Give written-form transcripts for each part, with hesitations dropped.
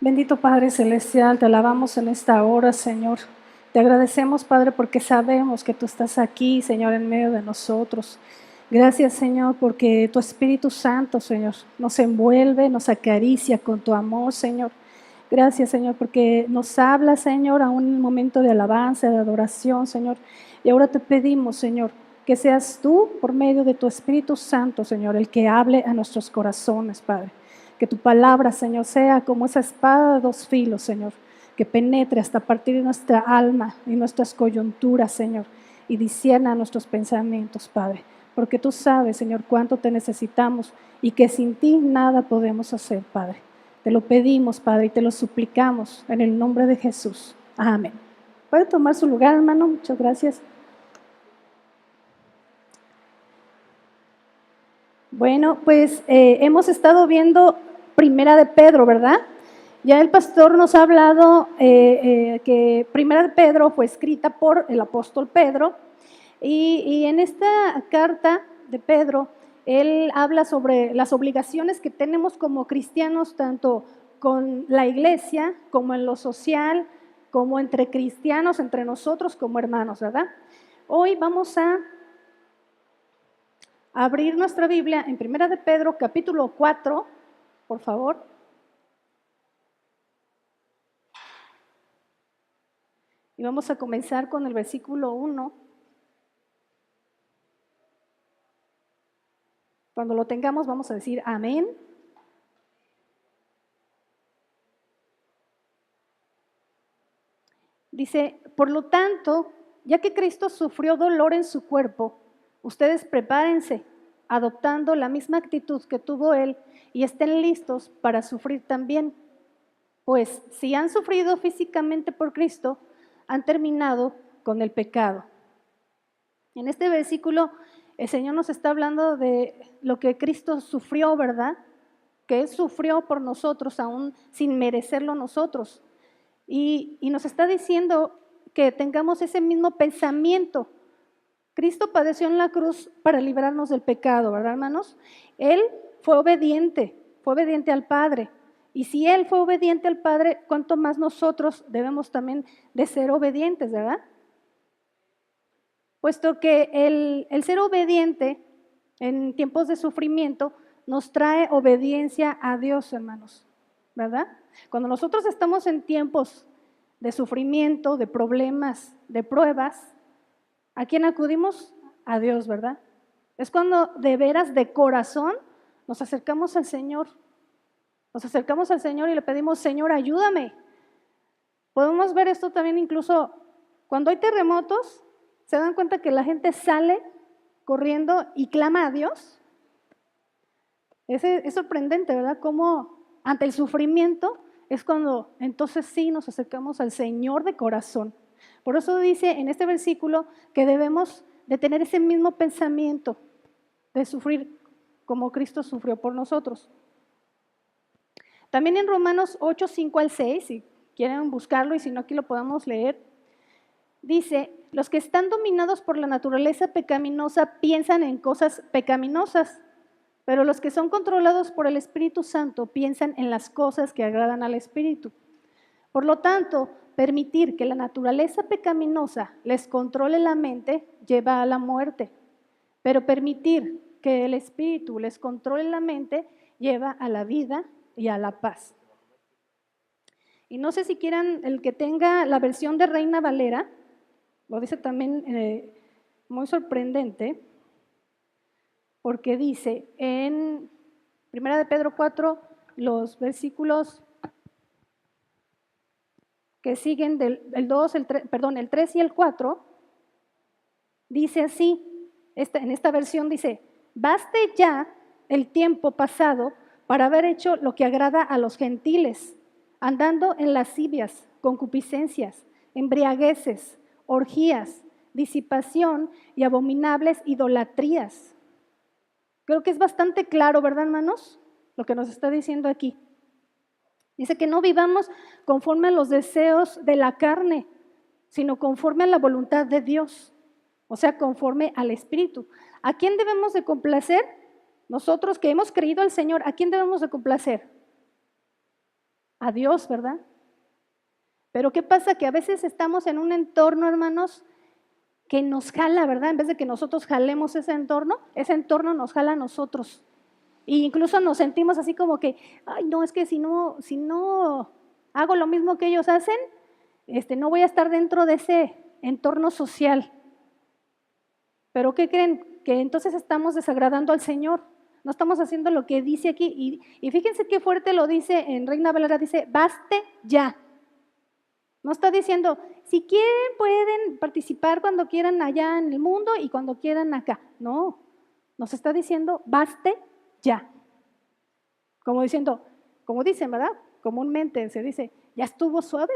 Bendito Padre Celestial, te alabamos en esta hora, Señor. Te agradecemos, Padre, porque sabemos que tú estás aquí, Señor, en medio de nosotros. Gracias, Señor, porque tu Espíritu Santo, Señor, nos envuelve, nos acaricia con tu amor, Señor. Gracias, Señor, porque nos habla, Señor, a un momento de alabanza, de adoración, Señor. Y ahora te pedimos, Señor, que seas tú, por medio de tu Espíritu Santo, Señor, el que hable a nuestros corazones, Padre. Que tu palabra, Señor, sea como esa espada de dos filos, Señor, que penetre hasta partir de nuestra alma y nuestras coyunturas, Señor, y discierna nuestros pensamientos, Padre. Porque tú sabes, Señor, cuánto te necesitamos y que sin ti nada podemos hacer, Padre. Te lo pedimos, Padre, y te lo suplicamos en el nombre de Jesús. Amén. ¿Puede tomar su lugar, hermano? Muchas gracias. Bueno, pues hemos estado viendo Primera de Pedro, ¿verdad? Ya el pastor nos ha hablado que Primera de Pedro fue escrita por el apóstol Pedro y en esta carta de Pedro, él habla sobre las obligaciones que tenemos como cristianos, tanto con la iglesia como en lo social, como entre cristianos, entre nosotros como hermanos, ¿verdad? Hoy vamos a abrir nuestra Biblia en Primera de Pedro, capítulo 4, por favor. Y vamos a comenzar con el versículo 1. Cuando lo tengamos vamos a decir amén. Dice, por lo tanto, ya que Cristo sufrió dolor en su cuerpo, ustedes prepárense, adoptando la misma actitud que tuvo Él y estén listos para sufrir también. Pues si han sufrido físicamente por Cristo, han terminado con el pecado. En este versículo, el Señor nos está hablando de lo que Cristo sufrió, ¿verdad? Que Él sufrió por nosotros, aún sin merecerlo nosotros. Y nos está diciendo que tengamos ese mismo pensamiento. Cristo padeció en la cruz para librarnos del pecado, ¿verdad, hermanos? Él fue obediente al Padre. Y si Él fue obediente al Padre, ¿cuánto más nosotros debemos también de ser obedientes, verdad? Puesto que el ser obediente en tiempos de sufrimiento nos trae obediencia a Dios, hermanos, ¿verdad? Cuando nosotros estamos en tiempos de sufrimiento, de problemas, de pruebas, ¿a quién acudimos? A Dios, ¿verdad? Es cuando de veras, de corazón, nos acercamos al Señor. Nos acercamos al Señor y le pedimos, Señor, ayúdame. Podemos ver esto también incluso cuando hay terremotos, ¿se dan cuenta que la gente sale corriendo y clama a Dios? Es sorprendente, ¿verdad? Cómo ante el sufrimiento es cuando entonces sí nos acercamos al Señor de corazón. Por eso dice en este versículo que debemos de tener ese mismo pensamiento de sufrir como Cristo sufrió por nosotros. También en Romanos 8, 5 al 6, si quieren buscarlo y si no aquí lo podemos leer, dice, los que están dominados por la naturaleza pecaminosa piensan en cosas pecaminosas, pero los que son controlados por el Espíritu Santo piensan en las cosas que agradan al Espíritu. Por lo tanto, permitir que la naturaleza pecaminosa les controle la mente lleva a la muerte, pero permitir que el Espíritu les controle la mente lleva a la vida y a la paz. Y no sé si quieran el que tenga la versión de Reina Valera, lo dice también muy sorprendente, porque dice en 1 de Pedro 4, los versículos que siguen el 2, el 3 y el 4, dice así, en esta versión dice, baste ya el tiempo pasado para haber hecho lo que agrada a los gentiles, andando en lascivias, concupiscencias, embriagueces, orgías, disipación y abominables idolatrías. Creo que es bastante claro, ¿verdad, hermanos? Lo que nos está diciendo aquí. Dice que no vivamos conforme a los deseos de la carne, sino conforme a la voluntad de Dios, o sea, conforme al Espíritu. ¿A quién debemos de complacer? Nosotros que hemos creído al Señor, ¿a quién debemos de complacer? a Dios, ¿verdad? Pero ¿qué pasa? Que a veces estamos en un entorno, hermanos, que nos jala, ¿verdad? En vez de que nosotros jalemos ese entorno nos jala a nosotros. E incluso nos sentimos así como que, ay, no, es que si no hago lo mismo que ellos hacen, no voy a estar dentro de ese entorno social. Pero ¿qué creen? Que entonces estamos desagradando al Señor. No estamos haciendo lo que dice aquí. Y fíjense qué fuerte lo dice en Reina Valera, dice, baste ya. No está diciendo, si quieren pueden participar cuando quieran allá en el mundo y cuando quieran acá. No, nos está diciendo, baste ya. Como diciendo, como dicen, ¿verdad? Comúnmente se dice, ya estuvo suave,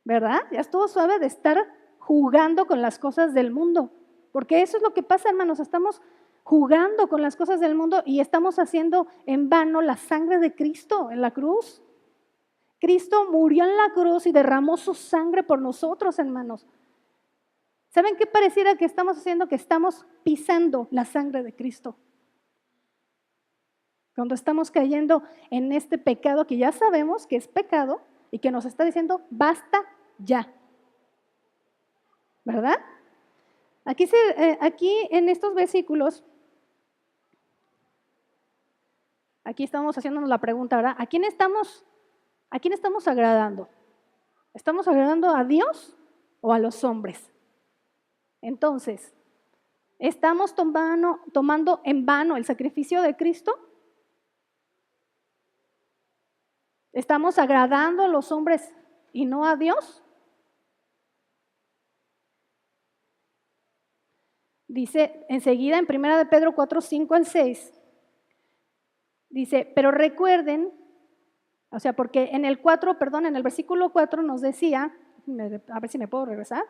¿verdad? Ya estuvo suave de estar jugando con las cosas del mundo. Porque eso es lo que pasa, hermanos, estamos jugando con las cosas del mundo y estamos haciendo en vano la sangre de Cristo en la cruz. Cristo murió en la cruz y derramó su sangre por nosotros, hermanos. ¿Saben qué pareciera que estamos haciendo? Que estamos pisando la sangre de Cristo. Cuando estamos cayendo en este pecado que ya sabemos que es pecado y que nos está diciendo, basta ya. ¿Verdad? Aquí en estos versículos, aquí estamos haciéndonos la pregunta, ¿verdad? ¿A quién estamos agradando? ¿Estamos agradando a Dios o a los hombres? Entonces, ¿estamos tomando en vano el sacrificio de Cristo? ¿Estamos agradando a los hombres y no a Dios? Dice enseguida en 1 de Pedro 4, 5 al 6, dice, pero recuerden, o sea, porque en el versículo 4 nos decía, a ver si me puedo regresar.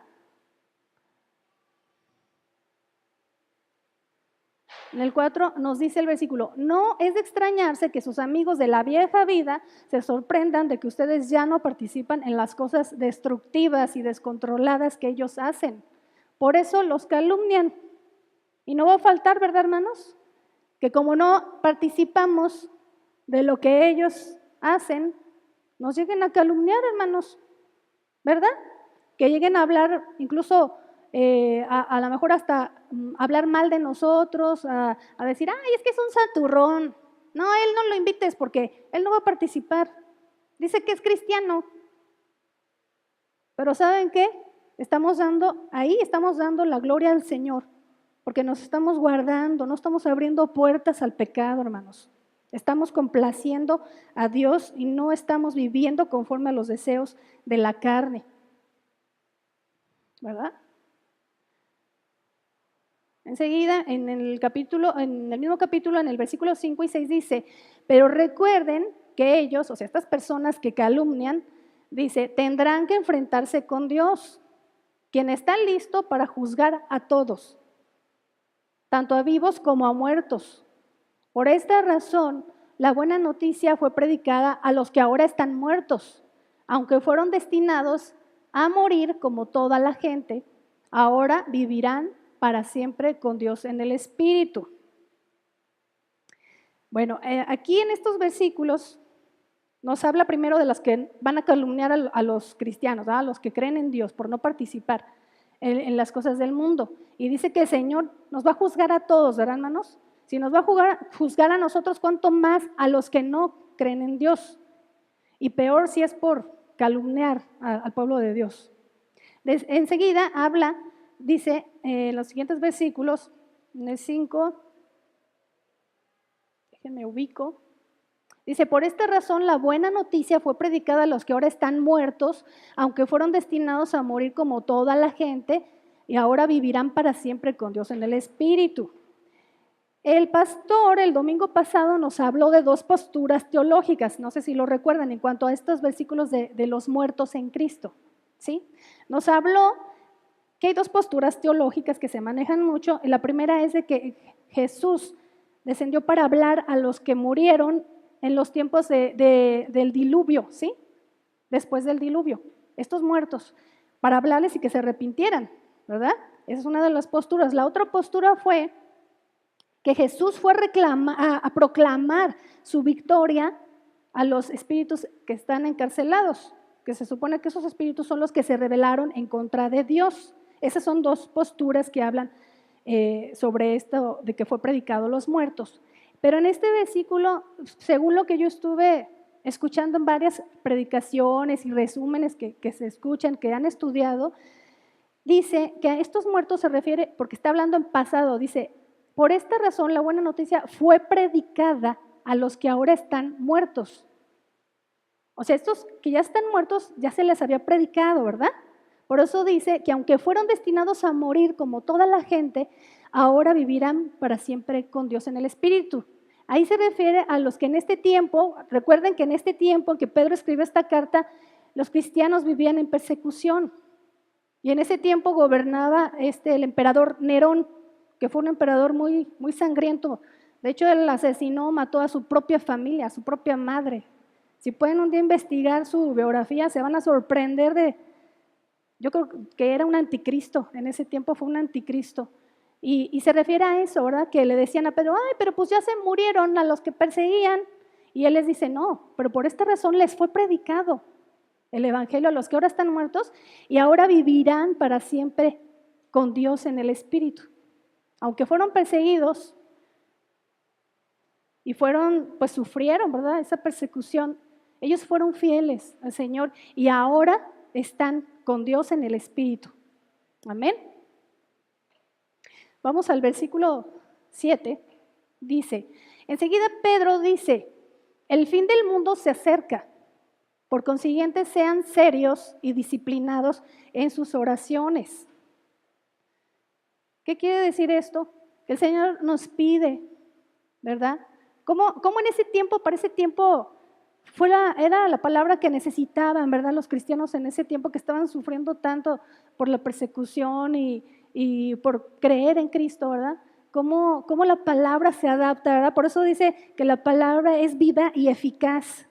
En el 4 nos dice el versículo, no es de extrañarse que sus amigos de la vieja vida se sorprendan de que ustedes ya no participan en las cosas destructivas y descontroladas que ellos hacen. Por eso los calumnian. Y no va a faltar, ¿verdad, hermanos? Que como no participamos de lo que ellos hacen, nos lleguen a calumniar, hermanos, ¿verdad? Que lleguen a hablar, incluso a lo mejor hasta hablar mal de nosotros, a decir, ay, es que es un santurrón. No, él no lo invites porque él no va a participar. Dice que es cristiano. Pero ¿saben qué? Estamos dando la gloria al Señor, porque nos estamos guardando, no estamos abriendo puertas al pecado, hermanos. Estamos complaciendo a Dios y no estamos viviendo conforme a los deseos de la carne. ¿Verdad? Enseguida, en el mismo capítulo, en el versículo 5 y 6 dice, pero recuerden que ellos, o sea, estas personas que calumnian, dice, tendrán que enfrentarse con Dios, quien está listo para juzgar a todos, tanto a vivos como a muertos. Por esta razón, la buena noticia fue predicada a los que ahora están muertos, aunque fueron destinados a morir como toda la gente, ahora vivirán para siempre con Dios en el Espíritu. Bueno, aquí en estos versículos nos habla primero de las que van a calumniar a los cristianos, ¿verdad? A los que creen en Dios por no participar en las cosas del mundo. Y dice que el Señor nos va a juzgar a todos, ¿verdad, hermanos? Si nos va a juzgar a nosotros, ¿cuánto más a los que no creen en Dios? Y peor si es por calumniar al pueblo de Dios. Enseguida dice en los siguientes versículos, en el 5, déjenme ubico, dice, por esta razón la buena noticia fue predicada a los que ahora están muertos, aunque fueron destinados a morir como toda la gente, y ahora vivirán para siempre con Dios en el Espíritu. El pastor el domingo pasado nos habló de dos posturas teológicas, no sé si lo recuerdan, en cuanto a estos versículos de los muertos en Cristo, ¿sí? Nos habló que hay dos posturas teológicas que se manejan mucho. La primera es de que Jesús descendió para hablar a los que murieron en los tiempos del diluvio, ¿sí? Después del diluvio, estos muertos, para hablarles y que se arrepintieran, ¿verdad? Esa es una de las posturas. La otra postura fue que Jesús fue a proclamar su victoria a los espíritus que están encarcelados, que se supone que esos espíritus son los que se rebelaron en contra de Dios. Esas son dos posturas que hablan sobre esto de que fue predicado a los muertos. Pero en este versículo, según lo que yo estuve escuchando en varias predicaciones y resúmenes que se escuchan, que han estudiado, dice que a estos muertos se refiere, porque está hablando en pasado, dice, por esta razón la buena noticia fue predicada a los que ahora están muertos. O sea, estos que ya están muertos ya se les había predicado, ¿verdad? Por eso dice que aunque fueron destinados a morir como toda la gente, ahora vivirán para siempre con Dios en el Espíritu. Ahí se refiere a los que en este tiempo, recuerden que en este tiempo en que Pedro escribe esta carta, los cristianos vivían en persecución. Y en ese tiempo gobernaba el emperador Nerón, que fue un emperador muy, muy sangriento. De hecho, él asesinó, mató a su propia familia, a su propia madre. Si pueden un día investigar su biografía, se van a sorprender yo creo que era un anticristo, en ese tiempo fue un anticristo. Y se refiere a eso, ¿verdad? Que le decían a Pedro, ay, pero pues ya se murieron a los que perseguían. Y él les dice, no, pero por esta razón les fue predicado el evangelio a los que ahora están muertos y ahora vivirán para siempre con Dios en el Espíritu. Aunque fueron perseguidos y pues sufrieron, ¿verdad? Esa persecución, ellos fueron fieles al Señor y ahora están con Dios en el Espíritu. Amén. Vamos al versículo 7. Dice, enseguida Pedro dice, el fin del mundo se acerca. Por consiguiente, sean serios y disciplinados en sus oraciones. ¿Qué quiere decir esto? Que el Señor nos pide, ¿verdad? ¿Cómo en ese tiempo, para ese tiempo, era la palabra que necesitaban, ¿verdad? Los cristianos en ese tiempo que estaban sufriendo tanto por la persecución y por creer en Cristo, ¿verdad? ¿Cómo la palabra se adapta, ¿verdad? Por eso dice que la palabra es viva y eficaz.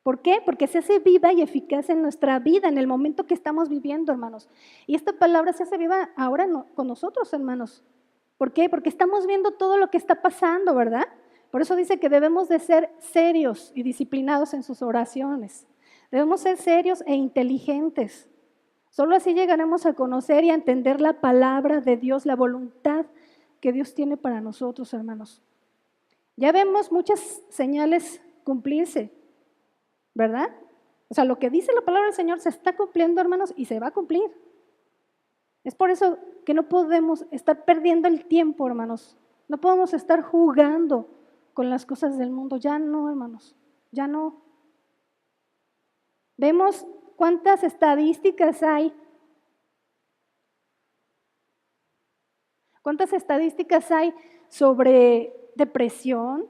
¿Por qué? Porque se hace viva y eficaz en nuestra vida, en el momento que estamos viviendo, hermanos. Y esta palabra se hace viva ahora con nosotros, hermanos. ¿Por qué? Porque estamos viendo todo lo que está pasando, ¿verdad? Por eso dice que debemos de ser serios y disciplinados en sus oraciones. Debemos ser serios e inteligentes. Solo así llegaremos a conocer y a entender la palabra de Dios, la voluntad que Dios tiene para nosotros, hermanos. Ya vemos muchas señales cumplirse, ¿verdad? O sea, lo que dice la palabra del Señor se está cumpliendo, hermanos, y se va a cumplir. Es por eso que no podemos estar perdiendo el tiempo, hermanos. No podemos estar jugando con las cosas del mundo. Ya no, hermanos, ya no. Vemos cuántas estadísticas hay. ¿Cuántas estadísticas hay sobre depresión,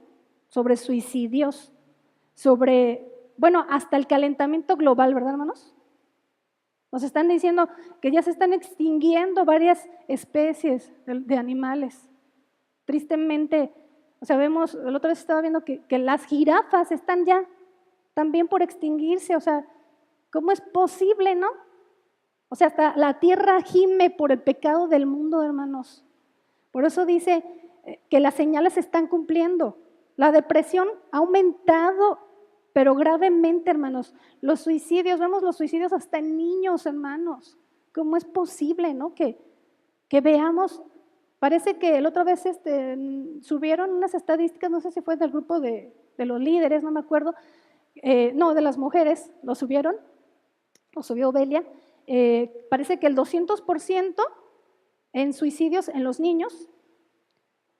sobre suicidios, hasta el calentamiento global, ¿verdad, hermanos? Nos están diciendo que ya se están extinguiendo varias especies de animales. Tristemente, o sea, vemos, la otra vez estaba viendo que las jirafas están ya también por extinguirse. O sea, ¿cómo es posible, no? O sea, hasta la tierra gime por el pecado del mundo, hermanos. Por eso dice que las señales se están cumpliendo. La depresión ha aumentado, pero gravemente, hermanos. Los suicidios, vemos los suicidios hasta en niños, hermanos. ¿Cómo es posible, no? Que veamos, parece que la otra vez subieron unas estadísticas, no sé si fue del grupo de los líderes, no me acuerdo, no, de las mujeres, lo subió Belia. Parece que el 200% en suicidios en los niños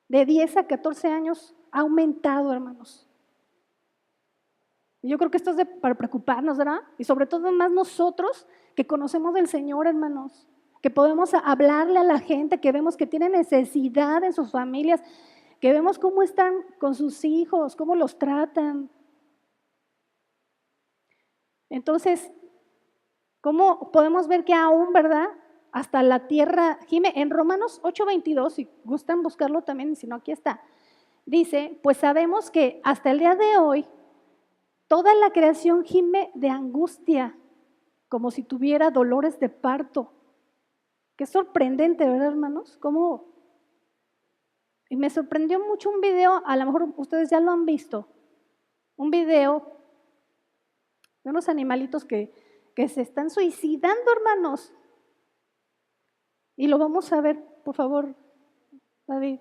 de 10 a 14 años ha aumentado, hermanos. Y yo creo que esto es para preocuparnos, ¿verdad? Y sobre todo más nosotros que conocemos del Señor, hermanos, que podemos hablarle a la gente, que vemos que tiene necesidad en sus familias, que vemos cómo están con sus hijos, cómo los tratan. Entonces, ¿cómo podemos ver que aún, verdad? Hasta la tierra gime. En Romanos 8:22, si gustan buscarlo también, si no, aquí está. Dice, pues sabemos que hasta el día de hoy, toda la creación gime de angustia, como si tuviera dolores de parto. Qué sorprendente, ¿verdad, hermanos? Y me sorprendió mucho un video, a lo mejor ustedes ya lo han visto, un video de unos animalitos que se están suicidando, hermanos. Y lo vamos a ver, por favor, David.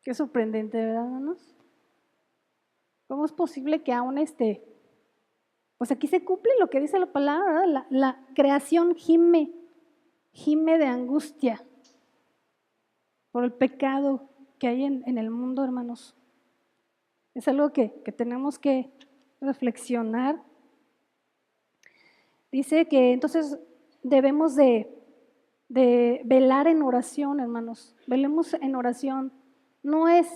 Qué sorprendente, ¿verdad, hermanos? ¿Cómo es posible que aún pues aquí se cumple lo que dice la palabra, ¿verdad? La creación gime de angustia por el pecado que hay en el mundo, hermanos. Es algo que tenemos que reflexionar. Dice que entonces debemos de velar en oración, hermanos. Velemos en oración. No es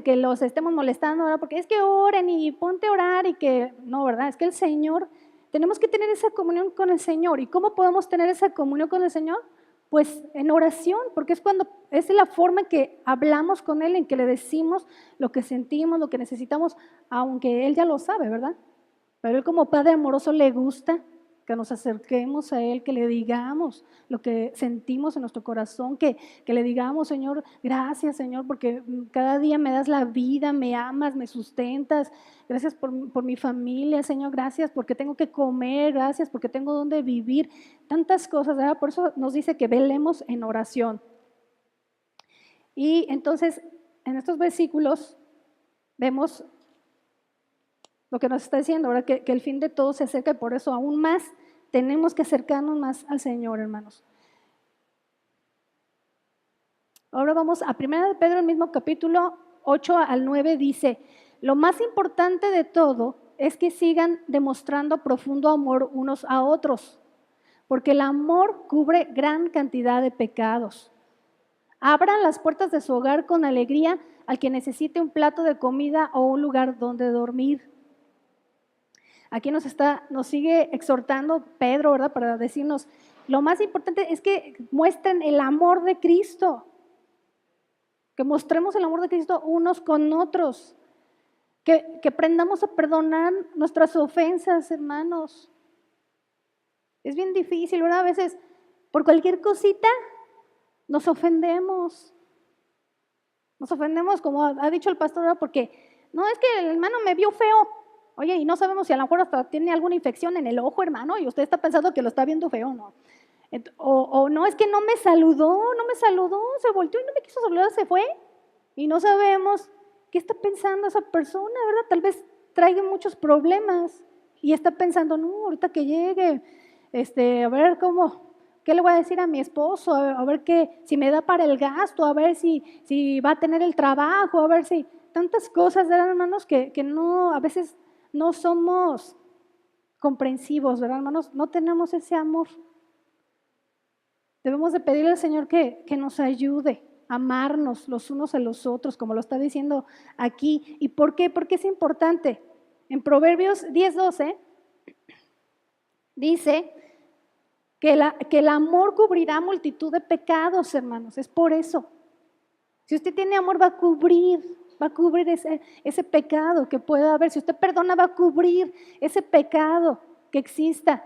que los estemos molestando ahora porque es que oren y ponte a orar y que no, ¿verdad? Es que el Señor, tenemos que tener esa comunión con el Señor. ¿Y cómo podemos tener esa comunión con el Señor? Pues en oración, porque es la forma en que hablamos con Él, en que le decimos lo que sentimos, lo que necesitamos, aunque Él ya lo sabe, ¿verdad? Pero Él como Padre amoroso le gusta que nos acerquemos a Él, que le digamos lo que sentimos en nuestro corazón, que le digamos, Señor, gracias, Señor, porque cada día me das la vida, me amas, me sustentas, gracias por mi familia, Señor, gracias porque tengo que comer, gracias porque tengo donde vivir, tantas cosas, ¿verdad? Por eso nos dice que velemos en oración. Y entonces, en estos versículos vemos lo que nos está diciendo ahora, que el fin de todo se acerca y por eso aún más tenemos que acercarnos más al Señor, hermanos. Ahora vamos a 1 de Pedro, el mismo capítulo 8 al 9, dice, lo más importante de todo es que sigan demostrando profundo amor unos a otros, porque el amor cubre gran cantidad de pecados. Abran las puertas de su hogar con alegría al que necesite un plato de comida o un lugar donde dormir. Aquí nos sigue exhortando Pedro, ¿verdad? Para decirnos, lo más importante es que muestren el amor de Cristo, que mostremos el amor de Cristo unos con otros, que aprendamos a perdonar nuestras ofensas, hermanos. Es bien difícil, ¿verdad? A veces por cualquier cosita nos ofendemos. Nos ofendemos, como ha dicho el pastor, ¿verdad? Porque no, es que el hermano me vio feo. Oye, y no sabemos si a lo mejor hasta tiene alguna infección en el ojo, hermano, y usted está pensando que lo está viendo feo, ¿no? O no, es que no me saludó, se volteó y no me quiso saludar, se fue. Y no sabemos qué está pensando esa persona, ¿verdad? Tal vez traiga muchos problemas y está pensando, no, ahorita que llegue, a ver qué le voy a decir a mi esposo, a ver si me da para el gasto, a ver si va a tener el trabajo, a ver si tantas cosas, ¿verdad, hermanos? Que no, a veces no somos comprensivos, ¿verdad, hermanos? No tenemos ese amor. Debemos de pedirle al Señor que nos ayude a amarnos los unos a los otros, como lo está diciendo aquí. ¿Y por qué? Porque es importante. En Proverbios 10:12 dice que el amor cubrirá multitud de pecados, hermanos. Es por eso. Si usted tiene amor, va a cubrir ese pecado que pueda haber. Si usted perdona, va a cubrir ese pecado que exista.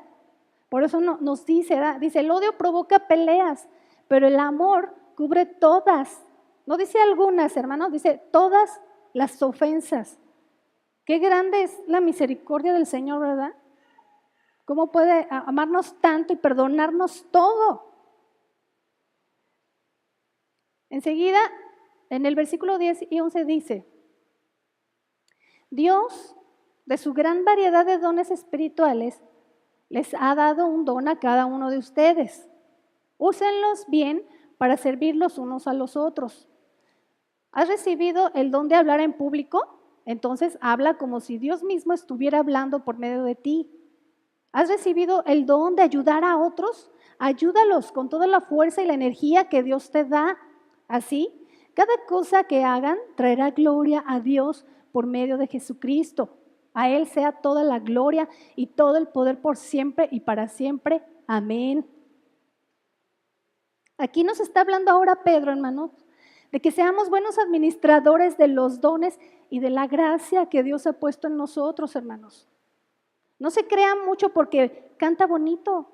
Por eso nos dice, el odio provoca peleas, pero el amor cubre todas. No dice algunas, hermanos, dice todas las ofensas. Qué grande es la misericordia del Señor, ¿verdad? ¿Cómo puede amarnos tanto y perdonarnos todo? Enseguida, en el versículo 10 y 11 dice, Dios, de su gran variedad de dones espirituales, les ha dado un don a cada uno de ustedes. Úsenlos bien para servir los unos a los otros. ¿Has recibido el don de hablar en público? Entonces habla como si Dios mismo estuviera hablando por medio de ti. ¿Has recibido el don de ayudar a otros? Ayúdalos con toda la fuerza y la energía que Dios te da. Así, cada cosa que hagan traerá gloria a Dios por medio de Jesucristo. A Él sea toda la gloria y todo el poder por siempre y para siempre. Amén. Aquí nos está hablando ahora Pedro, hermanos, de que seamos buenos administradores de los dones y de la gracia que Dios ha puesto en nosotros, hermanos. No se crean mucho porque canta bonito,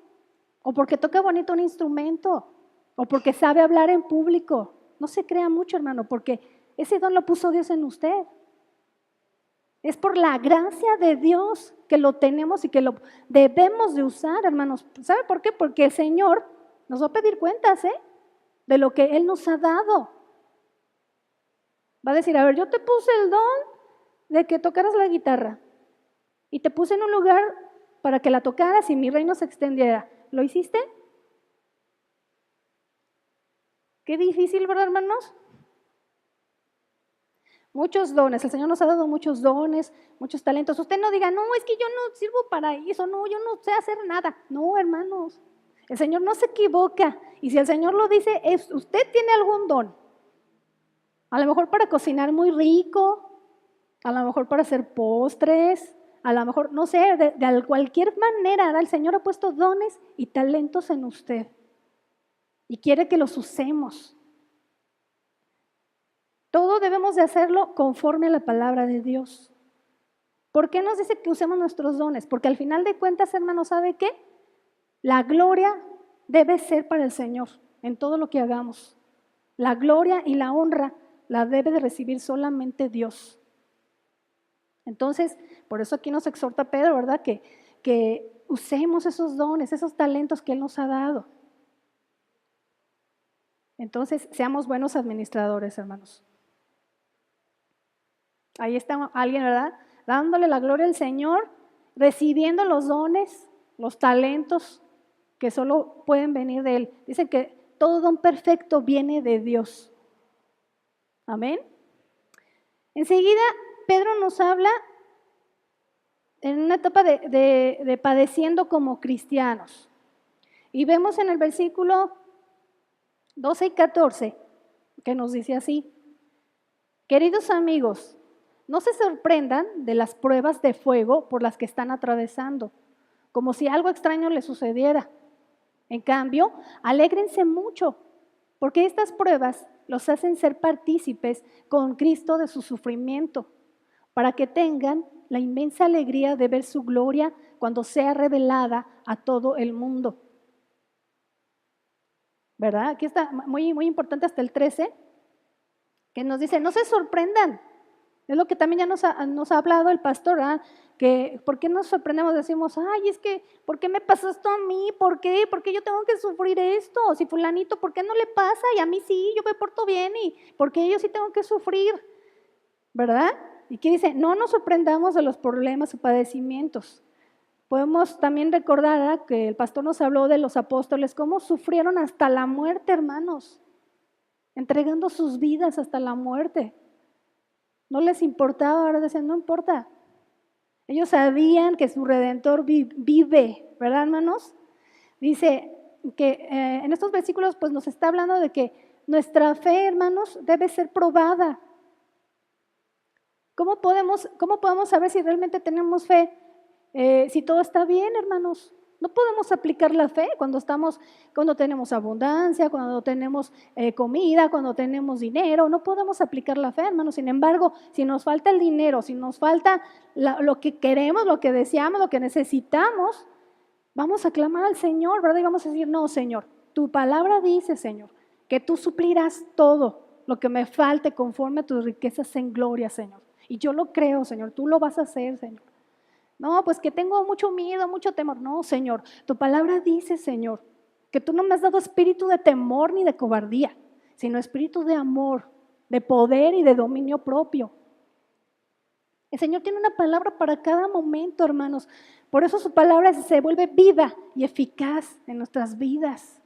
o porque toca bonito un instrumento, o porque sabe hablar en público. No se crea mucho, hermano, porque ese don lo puso Dios en usted. Es por la gracia de Dios que lo tenemos y que lo debemos de usar, hermanos. ¿Sabe por qué? Porque el Señor nos va a pedir cuentas, de lo que Él nos ha dado. Va a decir, a ver, yo te puse el don de que tocaras la guitarra y te puse en un lugar para que la tocaras y mi reino se extendiera. ¿Lo hiciste? Qué difícil, ¿verdad, hermanos? Muchos dones, el Señor nos ha dado muchos dones, muchos talentos. Usted no diga, no, es que yo no sirvo para eso, no, yo no sé hacer nada. No, hermanos, el Señor no se equivoca. Y si el Señor lo dice, usted tiene algún don. A lo mejor para cocinar muy rico, a lo mejor para hacer postres, a lo mejor, no sé, de cualquier manera, el Señor ha puesto dones y talentos en usted. Y quiere que los usemos. Todo debemos de hacerlo conforme a la palabra de Dios. ¿Por qué nos dice que usemos nuestros dones? Porque al final de cuentas, hermanos, ¿sabe qué? La gloria debe ser para el Señor en todo lo que hagamos. La gloria y la honra la debe de recibir solamente Dios. Entonces, por eso aquí nos exhorta Pedro, ¿verdad? Que usemos esos dones, esos talentos que Él nos ha dado. Entonces, seamos buenos administradores, hermanos. Ahí está alguien, ¿verdad? Dándole la gloria al Señor, recibiendo los dones, los talentos que solo pueden venir de Él. Dicen que todo don perfecto viene de Dios. Amén. Enseguida, Pedro nos habla en una etapa de padeciendo como cristianos. Y vemos en el versículo 12 y 14 que nos dice así: queridos amigos, no se sorprendan de las pruebas de fuego por las que están atravesando, como si algo extraño les sucediera. En cambio, alégrense mucho, porque estas pruebas los hacen ser partícipes con Cristo de su sufrimiento, para que tengan la inmensa alegría de ver su gloria cuando sea revelada a todo el mundo. ¿Verdad? Aquí está muy, muy importante hasta el 13, que nos dice, no se sorprendan. Es lo que también ya nos ha hablado el pastor, ¿verdad? Que ¿por qué nos sorprendemos? Decimos, ay, es que, ¿por qué me pasa esto a mí? ¿Por qué? ¿Por qué yo tengo que sufrir esto? Si fulanito, ¿por qué no le pasa? Y a mí sí, yo me porto bien, y ¿por qué yo sí tengo que sufrir? ¿Verdad? Y aquí dice, no nos sorprendamos de los problemas o padecimientos. Podemos también recordar que el pastor nos habló de los apóstoles, cómo sufrieron hasta la muerte, hermanos, entregando sus vidas hasta la muerte. No les importaba, ahora dicen, no importa. Ellos sabían que su Redentor vive, ¿verdad, hermanos? Dice que en estos versículos pues nos está hablando de que nuestra fe, hermanos, debe ser probada. ¿Cómo podemos saber si realmente tenemos fe? Si todo está bien, hermanos. No podemos aplicar la fe cuando tenemos abundancia, cuando tenemos comida, cuando tenemos dinero. No podemos aplicar la fe, hermanos. Sin embargo, si nos falta el dinero, si nos falta lo que queremos, lo que deseamos, lo que necesitamos, vamos a clamar al Señor, ¿verdad? Y vamos a decir, no, Señor, tu palabra dice, Señor, que tú suplirás todo lo que me falte conforme a tus riquezas en gloria, Señor. Y yo lo creo, Señor, tú lo vas a hacer, Señor. No, pues que tengo mucho miedo, mucho temor. No, Señor, tu palabra dice, Señor, que tú no me has dado espíritu de temor ni de cobardía, sino espíritu de amor, de poder y de dominio propio. El Señor tiene una palabra para cada momento, hermanos. Por eso su palabra se vuelve viva y eficaz en nuestras vidas.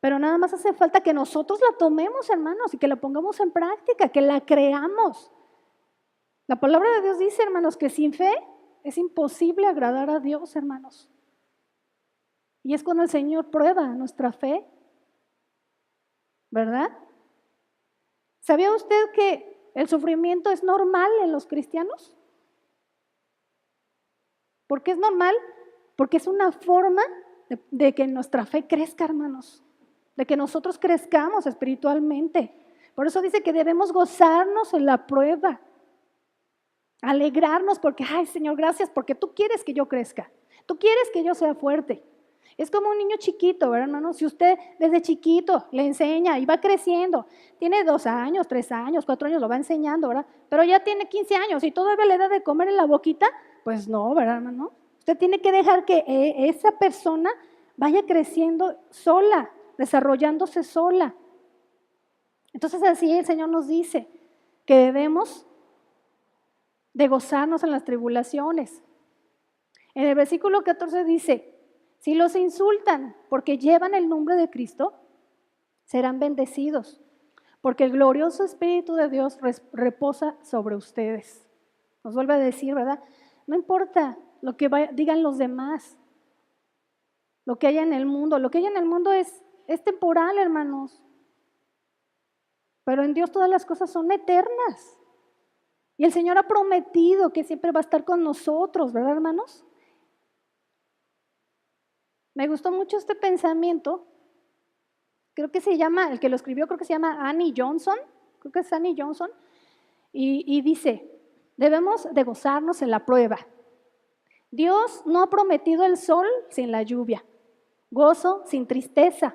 Pero nada más hace falta que nosotros la tomemos, hermanos, y que la pongamos en práctica, que la creamos. La palabra de Dios dice, hermanos, que sin fe es imposible agradar a Dios, hermanos. Y es cuando el Señor prueba nuestra fe, ¿verdad? ¿Sabía usted que el sufrimiento es normal en los cristianos? ¿Por qué es normal? Porque es una forma de que nuestra fe crezca, hermanos, de que nosotros crezcamos espiritualmente. Por eso dice que debemos gozarnos en la prueba, alegrarnos porque, ay Señor, gracias, porque tú quieres que yo crezca, tú quieres que yo sea fuerte. Es como un niño chiquito, ¿verdad, hermano? Si usted desde chiquito le enseña y va creciendo, tiene 2 años, 3 años, 4 años, lo va enseñando, ¿verdad? Pero ya tiene 15 años y todavía le da de comer en la boquita, pues no, ¿verdad, hermano? Usted tiene que dejar que esa persona vaya creciendo sola, desarrollándose sola. Entonces así el Señor nos dice que debemos de gozarnos en las tribulaciones. En el versículo 14 dice, si los insultan porque llevan el nombre de Cristo, serán bendecidos, porque el glorioso Espíritu de Dios reposa sobre ustedes. Nos vuelve a decir, ¿verdad? No importa lo que digan los demás, lo que haya en el mundo. Lo que hay en el mundo es temporal, hermanos. Pero en Dios todas las cosas son eternas. Y el Señor ha prometido que siempre va a estar con nosotros, ¿verdad, hermanos? Me gustó mucho este pensamiento. Creo que se llama, el que lo escribió creo que se llama Annie Johnson. Creo que es Annie Johnson. Y dice, debemos de gozarnos en la prueba. Dios no ha prometido el sol sin la lluvia, gozo sin tristeza,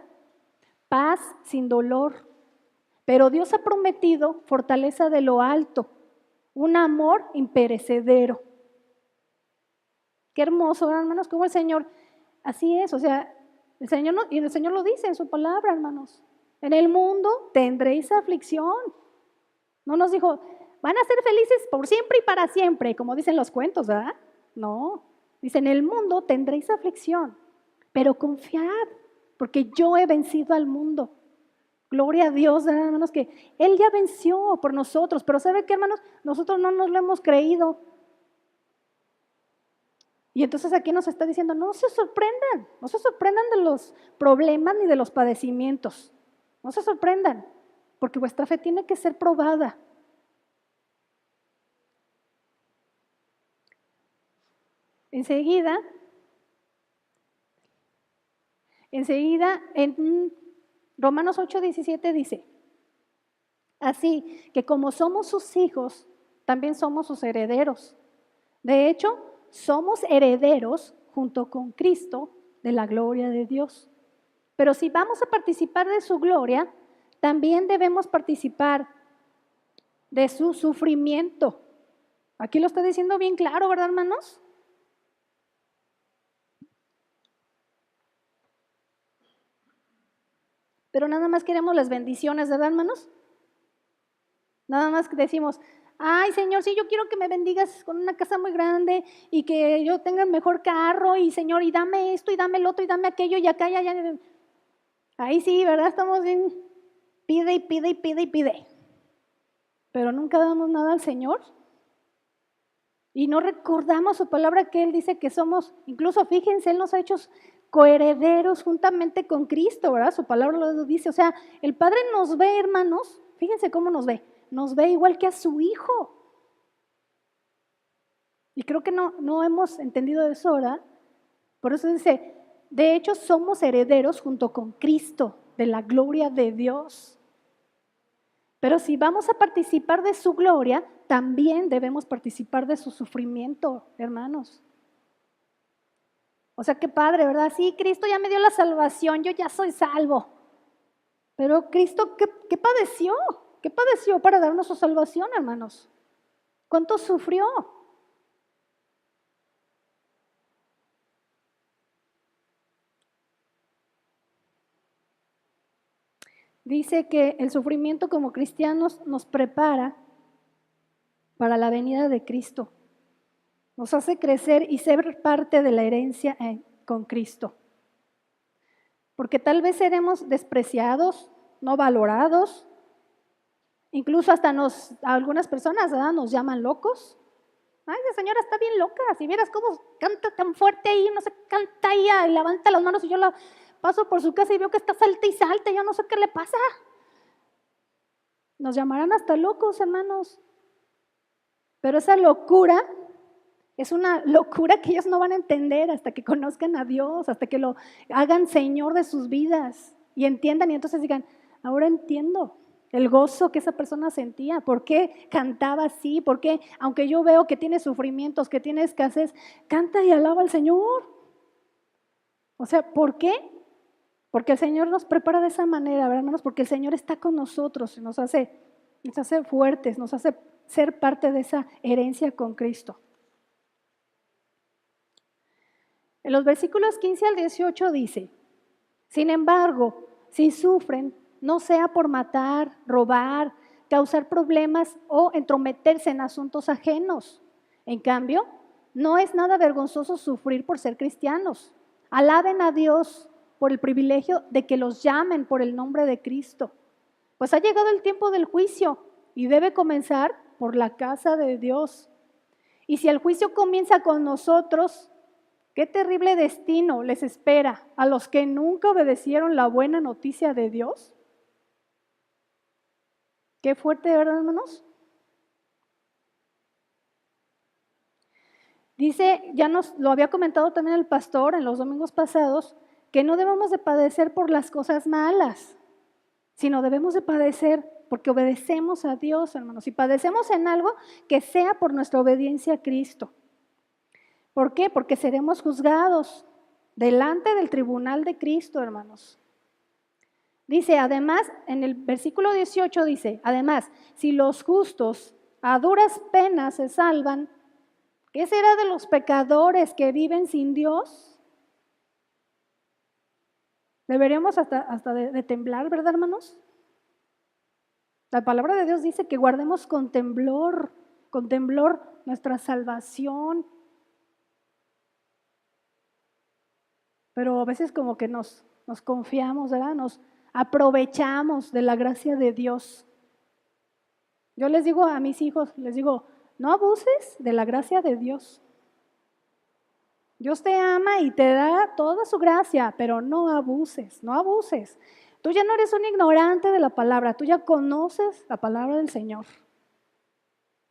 paz sin dolor. Pero Dios ha prometido fortaleza de lo alto, un amor imperecedero. Qué hermoso, hermanos, como el Señor, así es, o sea, el Señor y el Señor lo dice en su palabra, hermanos. En el mundo tendréis aflicción. No nos dijo, van a ser felices por siempre y para siempre, como dicen los cuentos, ¿verdad? No, dice, en el mundo tendréis aflicción, pero confiad, porque yo he vencido al mundo. Gloria a Dios, hermanos, que Él ya venció por nosotros, pero ¿sabe qué, hermanos? Nosotros no nos lo hemos creído. Y entonces aquí nos está diciendo, no se sorprendan de los problemas ni de los padecimientos. No se sorprendan, porque vuestra fe tiene que ser probada. Enseguida, en Romanos 8:17 dice, así que como somos sus hijos, también somos sus herederos. De hecho, somos herederos junto con Cristo de la gloria de Dios. Pero si vamos a participar de su gloria, también debemos participar de su sufrimiento. Aquí lo está diciendo bien claro, ¿verdad, hermanos? Pero nada más queremos las bendiciones, ¿verdad, hermanos? Nada más que decimos, ay, Señor, sí, yo quiero que me bendigas con una casa muy grande y que yo tenga el mejor carro y, Señor, y dame esto y dame el otro y dame aquello y acá y allá. Ahí sí, ¿verdad? Estamos bien, pide y pide y pide y pide. Pero nunca damos nada al Señor. Y no recordamos su palabra que Él dice que somos, incluso fíjense, Él nos ha hecho coherederos juntamente con Cristo, ¿verdad? Su palabra lo dice. O sea, el Padre nos ve, hermanos, fíjense cómo nos ve igual que a su Hijo. Y creo que no hemos entendido eso, ¿verdad? Por eso dice, de hecho somos herederos junto con Cristo de la gloria de Dios. Pero si vamos a participar de su gloria, también debemos participar de su sufrimiento, hermanos. O sea, qué padre, ¿verdad? Sí, Cristo ya me dio la salvación, yo ya soy salvo. Pero Cristo, ¿qué padeció? ¿Qué padeció para darnos su salvación, hermanos? ¿Cuánto sufrió? Dice que el sufrimiento como cristianos nos prepara para la venida de Cristo. Nos hace crecer y ser parte de la herencia con Cristo. Porque tal vez seremos despreciados, no valorados, incluso hasta algunas personas, ¿verdad?, nos llaman locos. Ay, esa señora está bien loca, si vieras cómo canta tan fuerte ahí, no sé, canta ahí, y levanta las manos y yo la paso por su casa y veo que está salta y salta, yo no sé qué le pasa. Nos llamarán hasta locos, hermanos. Pero esa locura es una locura que ellos no van a entender hasta que conozcan a Dios, hasta que lo hagan Señor de sus vidas y entiendan y entonces digan, ahora entiendo el gozo que esa persona sentía, por qué cantaba así, por qué, aunque yo veo que tiene sufrimientos, que tiene escasez, canta y alaba al Señor. O sea, ¿por qué? Porque el Señor nos prepara de esa manera, ¿verdad, hermanos? Porque el Señor está con nosotros y nos hace fuertes, nos hace ser parte de esa herencia con Cristo. En los versículos 15 al 18 dice, sin embargo, si sufren, no sea por matar, robar, causar problemas o entrometerse en asuntos ajenos. En cambio, no es nada vergonzoso sufrir por ser cristianos. Alaben a Dios por el privilegio de que los llamen por el nombre de Cristo. Pues ha llegado el tiempo del juicio y debe comenzar por la casa de Dios. Y si el juicio comienza con nosotros, qué terrible destino les espera a los que nunca obedecieron la buena noticia de Dios. Qué fuerte, ¿verdad, hermanos? Dice, ya nos lo había comentado también el pastor en los domingos pasados, que no debemos de padecer por las cosas malas, sino debemos de padecer porque obedecemos a Dios, hermanos. Y padecemos en algo que sea por nuestra obediencia a Cristo. ¿Por qué? Porque seremos juzgados delante del tribunal de Cristo, hermanos. Dice, además, en el versículo 18 dice, además, si los justos a duras penas se salvan, ¿qué será de los pecadores que viven sin Dios? Deberíamos hasta de temblar, ¿verdad, hermanos? La palabra de Dios dice que guardemos con temblor nuestra salvación. Pero a veces como que nos confiamos, ¿verdad? Nos aprovechamos de la gracia de Dios. Yo les digo a mis hijos, les digo, no abuses de la gracia de Dios. Dios te ama y te da toda su gracia, pero no abuses, no abuses. Tú ya no eres un ignorante de la palabra, tú ya conoces la palabra del Señor.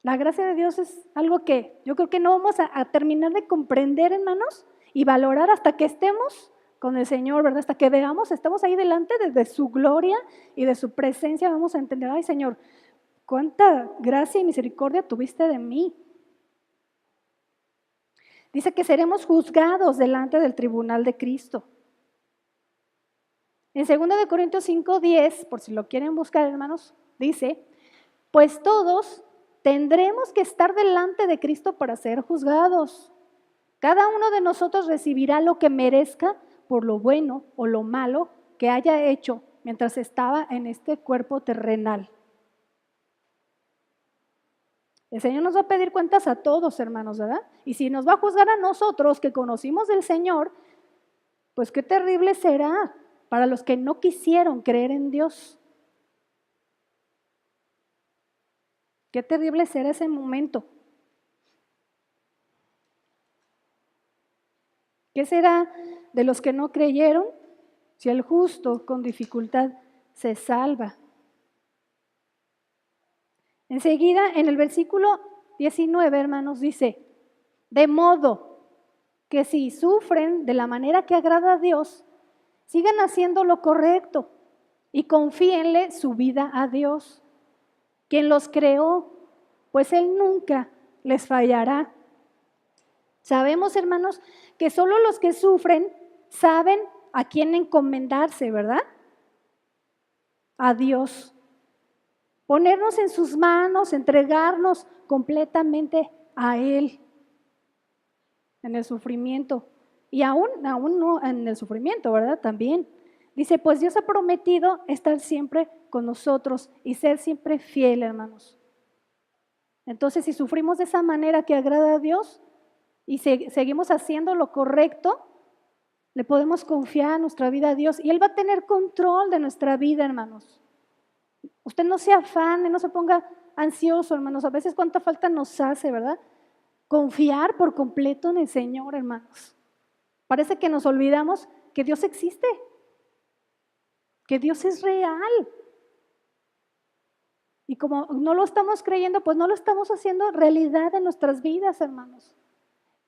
La gracia de Dios es algo que yo creo que no vamos a terminar de comprender, hermanos, y valorar hasta que estemos con el Señor, ¿verdad? Hasta que veamos, estamos ahí delante de su gloria y de su presencia, vamos a entender, ay Señor, cuánta gracia y misericordia tuviste de mí. Dice que seremos juzgados delante del tribunal de Cristo. En 2 Corintios 5:10, por si lo quieren buscar, hermanos, dice, pues todos tendremos que estar delante de Cristo para ser juzgados. Cada uno de nosotros recibirá lo que merezca por lo bueno o lo malo que haya hecho mientras estaba en este cuerpo terrenal. El Señor nos va a pedir cuentas a todos, hermanos, ¿verdad? Y si nos va a juzgar a nosotros que conocimos del Señor, pues qué terrible será para los que no quisieron creer en Dios. Qué terrible será ese momento. ¿Qué será de los que no creyeron si el justo con dificultad se salva? Enseguida, en el versículo 19, hermanos, dice, de modo que si sufren de la manera que agrada a Dios, sigan haciendo lo correcto y confíenle su vida a Dios, quien los creó, pues Él nunca les fallará. Sabemos, hermanos, que solo los que sufren saben a quién encomendarse, ¿verdad? A Dios. Ponernos en sus manos, entregarnos completamente a Él en el sufrimiento. Y aún no en el sufrimiento, ¿verdad? También. Dice, pues Dios ha prometido estar siempre con nosotros y ser siempre fiel, hermanos. Entonces, si sufrimos de esa manera que agrada a Dios y seguimos haciendo lo correcto, le podemos confiar nuestra vida a Dios y Él va a tener control de nuestra vida, hermanos. Usted no se afane, no se ponga ansioso, hermanos. A veces cuánta falta nos hace, ¿verdad? Confiar por completo en el Señor, hermanos. Parece que nos olvidamos que Dios existe, que Dios es real. Y como no lo estamos creyendo, pues no lo estamos haciendo realidad en nuestras vidas, hermanos.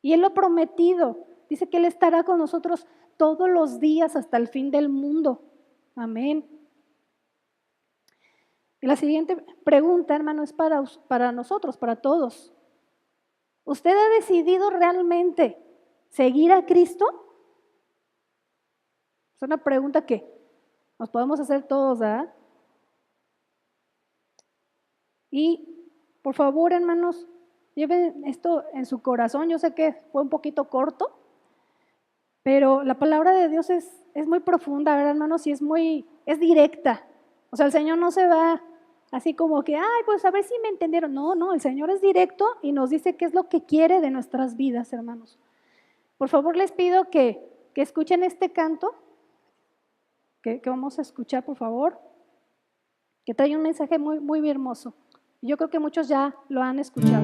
Y Él lo ha prometido. Dice que Él estará con nosotros todos los días hasta el fin del mundo. Amén. Y la siguiente pregunta, hermano, es para nosotros, para todos. ¿Usted ha decidido realmente seguir a Cristo? Es una pregunta que nos podemos hacer todos, ¿verdad? Y por favor, hermanos, lleven esto en su corazón. Yo sé que fue un poquito corto, pero la palabra de Dios es muy profunda, ¿verdad, hermanos? Y es directa. O sea, el Señor no se va así como que, ay, pues a ver si me entendieron. No, el Señor es directo y nos dice qué es lo que quiere de nuestras vidas, hermanos. Por favor, les pido que escuchen este canto, que vamos a escuchar, por favor, que trae un mensaje muy, muy hermoso. Yo creo que muchos ya lo han escuchado.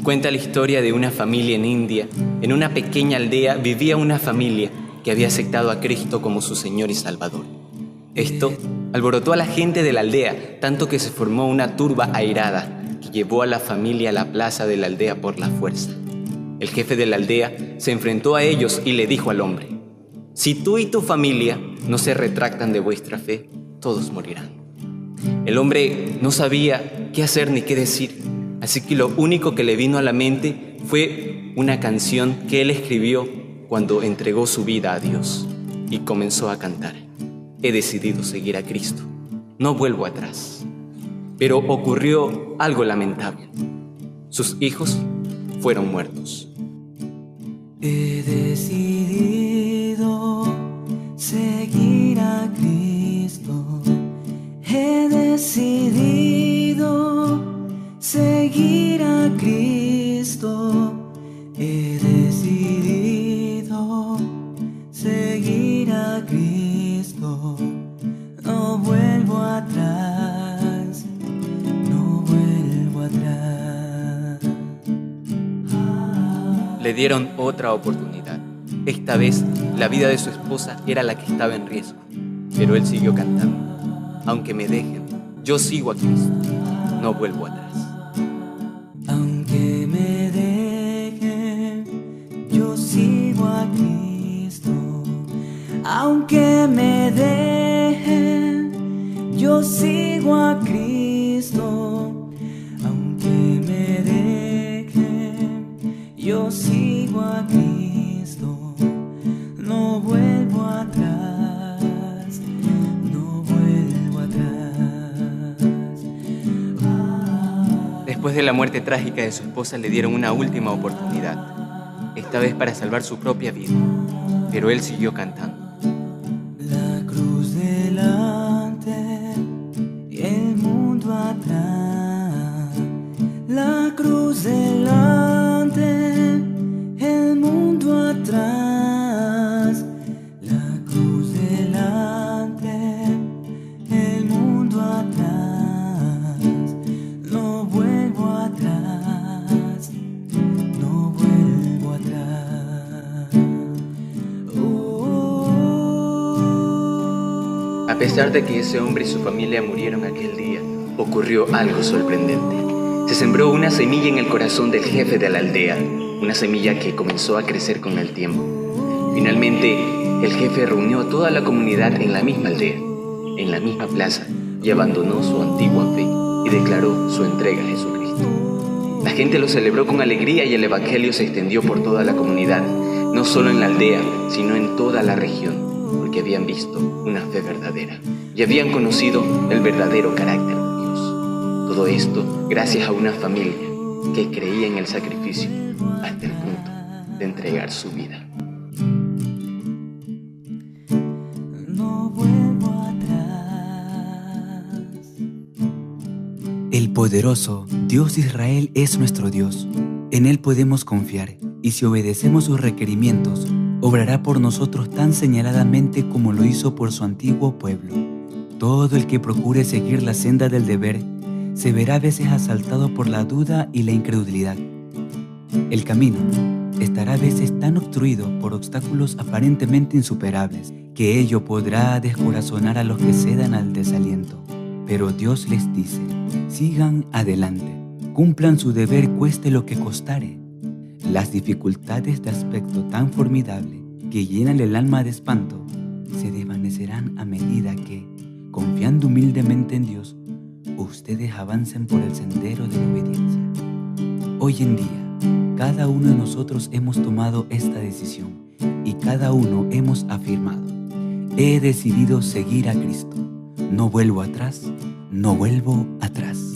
Cuenta la historia de una familia en India. En una pequeña aldea vivía una familia que había aceptado a Cristo como su Señor y Salvador. Esto alborotó a la gente de la aldea, tanto que se formó una turba airada que llevó a la familia a la plaza de la aldea por la fuerza. El jefe de la aldea se enfrentó a ellos y le dijo al hombre: si tú y tu familia no se retractan de vuestra fe, todos morirán. El hombre no sabía qué hacer ni qué decir, así que lo único que le vino a la mente fue una canción que él escribió cuando entregó su vida a Dios y comenzó a cantar: he decidido seguir a Cristo, no vuelvo atrás. Pero ocurrió algo lamentable. Sus hijos fueron muertos. He decidido seguir a Cristo. He decidido seguir a Cristo. He decidido seguir a Cristo. No vuelvo atrás. No vuelvo atrás. Le dieron otra oportunidad. Esta vez la vida de su esposa era la que estaba en riesgo, pero él siguió cantando: aunque me dejen, yo sigo a Cristo, no vuelvo atrás. Aunque me dejen, yo sigo a Cristo. Aunque me dejen, yo sigo a Cristo. Aunque me dejen, yo sigo a Cristo. No vuelvo atrás, no vuelvo atrás. Después de la muerte trágica de su esposa, le dieron una última oportunidad, esta vez para salvar su propia vida, pero él siguió cantando. La cruz delante y el mundo atrás. La cruz delante, el mundo atrás. La cruz delante, el mundo atrás. No vuelvo atrás, no vuelvo atrás. A pesar de que ese hombre y su familia murieron aquel día, ocurrió algo sorprendente. Se sembró una semilla en el corazón del jefe de la aldea, una semilla que comenzó a crecer con el tiempo. Finalmente, el jefe reunió a toda la comunidad en la misma aldea, en la misma plaza, y abandonó su antigua fe y declaró su entrega a Jesucristo. La gente lo celebró con alegría y el evangelio se extendió por toda la comunidad, no solo en la aldea, sino en toda la región, porque porque habían visto una fe verdadera y habían conocido el verdadero carácter de Dios. Todo esto gracias a una familia que creía en el sacrificio hasta el punto de entregar su vida. No vuelvo atrás. El poderoso Dios de Israel es nuestro Dios. En Él podemos confiar, y si obedecemos sus requerimientos, obrará por nosotros tan señaladamente como lo hizo por su antiguo pueblo. Todo el que procure seguir la senda del deber se verá a veces asaltado por la duda y la incredulidad. El camino estará a veces tan obstruido por obstáculos aparentemente insuperables que ello podrá descorazonar a los que cedan al desaliento. Pero Dios les dice: sigan adelante, cumplan su deber cueste lo que costare. Las dificultades de aspecto tan formidable que llenan el alma de espanto se desvanecerán a medida que, confiando humildemente en Dios, ustedes avancen por el sendero de la obediencia. Hoy en día, cada uno de nosotros hemos tomado esta decisión y cada uno hemos afirmado: he decidido seguir a Cristo. No vuelvo atrás, no vuelvo atrás.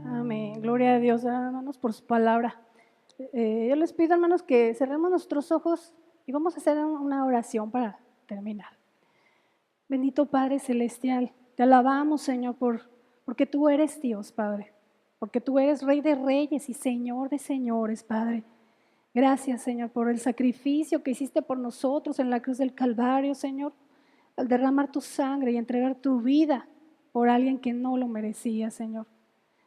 Amén. Gloria a Dios, hermanos, por su palabra. Yo les pido, hermanos, que cerremos nuestros ojos y vamos a hacer una oración para terminar. Bendito Padre Celestial, te alabamos, Señor, porque tú eres Dios, Padre, porque tú eres Rey de Reyes y Señor de Señores, Padre. Gracias, Señor, por el sacrificio que hiciste por nosotros en la cruz del Calvario, Señor, al derramar tu sangre y entregar tu vida por alguien que no lo merecía, Señor.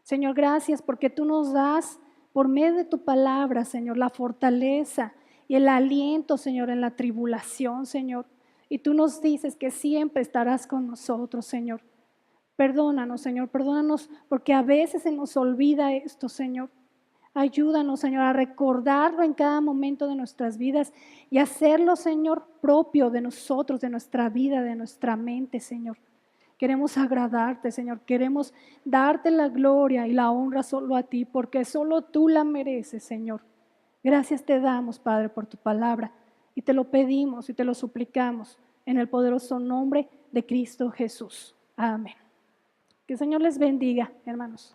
Señor, gracias porque tú nos das por medio de tu palabra, Señor, la fortaleza y el aliento, Señor, en la tribulación, Señor. Y tú nos dices que siempre estarás con nosotros, Señor. Perdónanos, Señor, perdónanos porque a veces se nos olvida esto, Señor. Ayúdanos, Señor, a recordarlo en cada momento de nuestras vidas y hacerlo, Señor, propio de nosotros, de nuestra vida, de nuestra mente, Señor. Queremos agradarte, Señor. Queremos darte la gloria y la honra solo a ti, porque solo tú la mereces, Señor. Gracias te damos, Padre, por tu palabra. Y te lo pedimos y te lo suplicamos en el poderoso nombre de Cristo Jesús. Amén. Que el Señor les bendiga, hermanos.